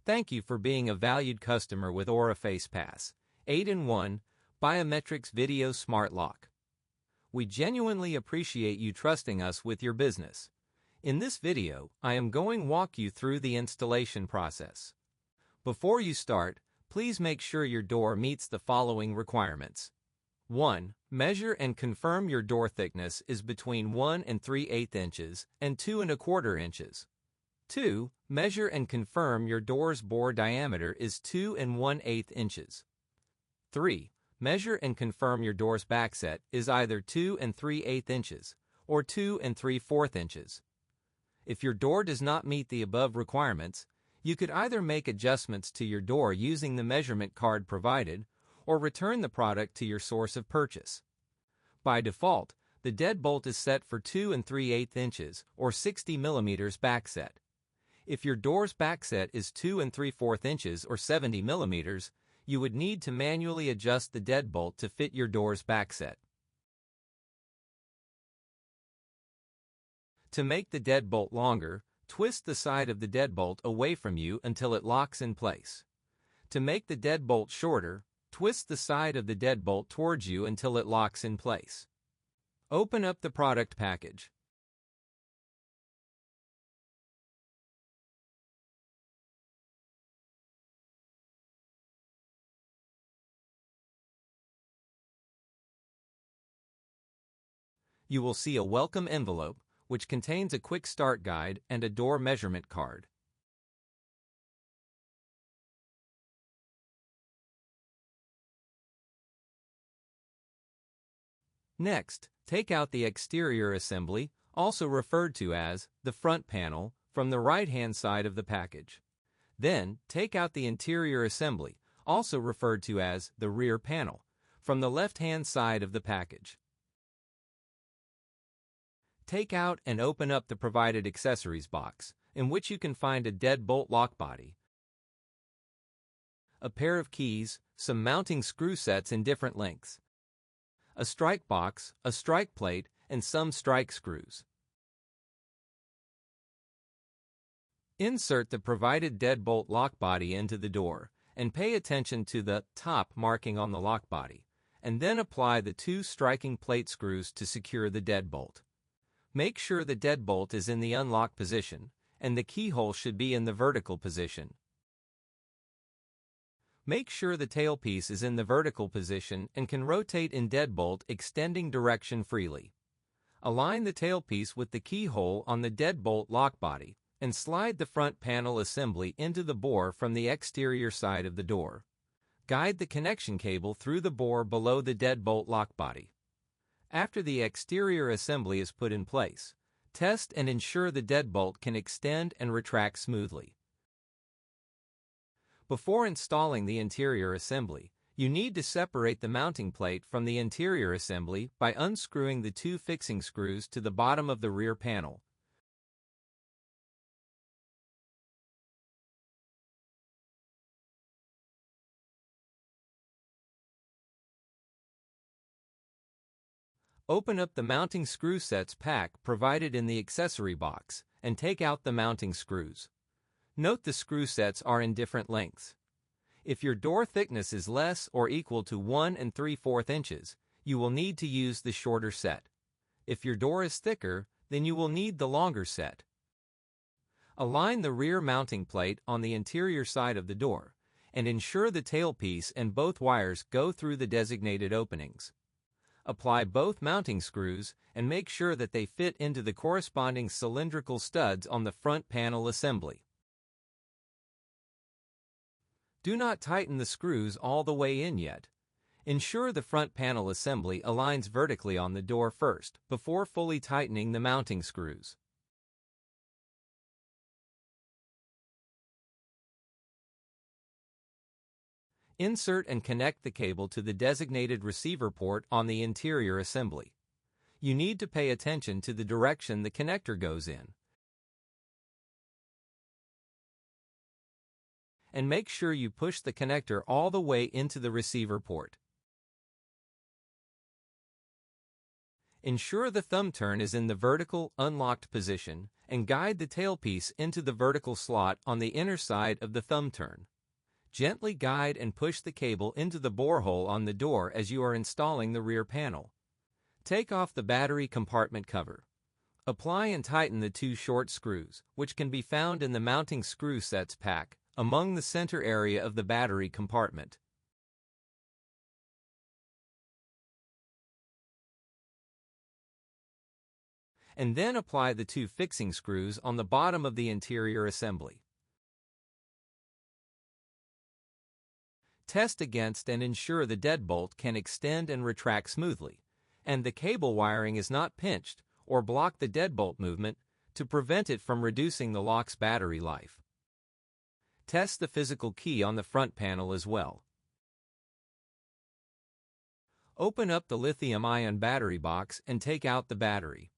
Thank you for being a valued customer with Ora FacePass, 8-in-1 Biometrics Video Smart Lock. We genuinely appreciate you trusting us with your business. In this video, I am going to walk you through the installation process. Before you start, please make sure your door meets the following requirements. 1. Measure and confirm your door thickness is between 1 3/8 inches and 2 1/4 inches. 2. Measure and confirm your door's bore diameter is 2 1/8 inches. 3. Measure and confirm your door's backset is either 2 3/8 inches or 2 3/4 inches. If your door does not meet the above requirements, you could either make adjustments to your door using the measurement card provided or return the product to your source of purchase. By default, the deadbolt is set for 2 3/8 inches or 60 millimeters backset. If your door's backset is 2 3/4 inches or 70 millimeters, you would need to manually adjust the deadbolt to fit your door's backset. To make the deadbolt longer, twist the side of the deadbolt away from you until it locks in place. To make the deadbolt shorter, twist the side of the deadbolt towards you until it locks in place. Open up the product package. You will see a welcome envelope, which contains a quick start guide and a door measurement card. Next, take out the exterior assembly, also referred to as the front panel, from the right-hand side of the package. Then, take out the interior assembly, also referred to as the rear panel, from the left-hand side of the package. Take out and open up the provided accessories box, in which you can find a deadbolt lock body, a pair of keys, some mounting screw sets in different lengths, a strike box, a strike plate, and some strike screws. Insert the provided deadbolt lock body into the door, and pay attention to the top marking on the lock body, and then apply the 2 striking plate screws to secure the deadbolt. Make sure the deadbolt is in the unlock position, and the keyhole should be in the vertical position. Make sure the tailpiece is in the vertical position and can rotate in deadbolt extending direction freely. Align the tailpiece with the keyhole on the deadbolt lock body and slide the front panel assembly into the bore from the exterior side of the door. Guide the connection cable through the bore below the deadbolt lock body. After the exterior assembly is put in place, test and ensure the deadbolt can extend and retract smoothly. Before installing the interior assembly, you need to separate the mounting plate from the interior assembly by unscrewing the 2 fixing screws to the bottom of the rear panel. Open up the mounting screw sets pack provided in the accessory box and take out the mounting screws. Note the screw sets are in different lengths. If your door thickness is less or equal to 1 3/4 inches, you will need to use the shorter set. If your door is thicker, then you will need the longer set. Align the rear mounting plate on the interior side of the door, and ensure the tailpiece and both wires go through the designated openings. Apply both mounting screws and make sure that they fit into the corresponding cylindrical studs on the front panel assembly. Do not tighten the screws all the way in yet. Ensure the front panel assembly aligns vertically on the door first, before fully tightening the mounting screws. Insert and connect the cable to the designated receiver port on the interior assembly. You need to pay attention to the direction the connector goes in, and make sure you push the connector all the way into the receiver port. Ensure the thumb turn is in the vertical, unlocked position, and guide the tailpiece into the vertical slot on the inner side of the thumb turn. Gently guide and push the cable into the borehole on the door as you are installing the rear panel. Take off the battery compartment cover. Apply and tighten the 2 short screws, which can be found in the mounting screw sets pack, among the center area of the battery compartment. And then apply the 2 fixing screws on the bottom of the interior assembly. Test against and ensure the deadbolt can extend and retract smoothly, and the cable wiring is not pinched or block the deadbolt movement to prevent it from reducing the lock's battery life. Test the physical key on the front panel as well. Open up the lithium-ion battery box and take out the battery.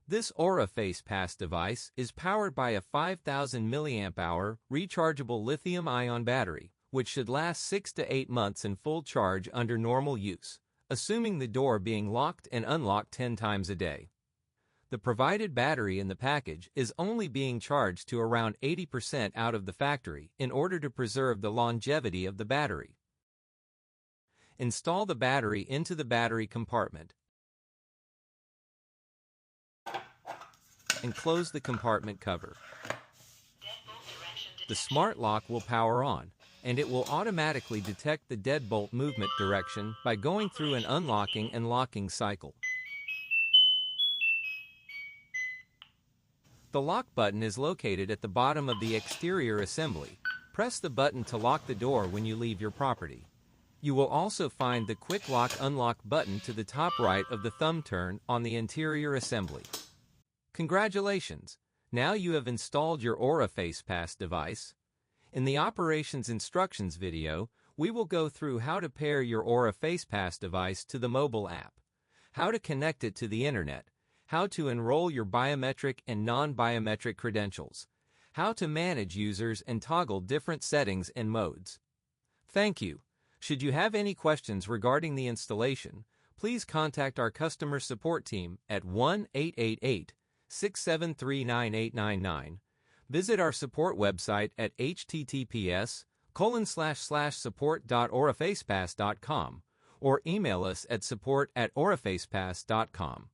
This Ora FacePass device is powered by a 5000 mAh rechargeable lithium-ion battery, which should last 6 to 8 months in full charge under normal use, assuming the door being locked and unlocked 10 times a day. The provided battery in the package is only being charged to around 80% out of the factory in order to preserve the longevity of the battery. Install the battery into the battery compartment and close the compartment cover. The smart lock will power on, and it will automatically detect the deadbolt movement direction by going through an unlocking and locking cycle. The lock button is located at the bottom of the exterior assembly. Press the button to lock the door when you leave your property. You will also find the quick lock unlock button to the top right of the thumb turn on the interior assembly. Congratulations! Now you have installed your Ora FacePass device. In the operations instructions video, we will go through how to pair your Ora FacePass device to the mobile app, how to connect it to the internet, how to enroll your biometric and non-biometric credentials, how to manage users and toggle different settings and modes. Thank you. Should you have any questions regarding the installation, please contact our customer support team at 1-888-673-9899. Visit our support website at https://support.orafacepass.com or email us at support@orafacepass.com.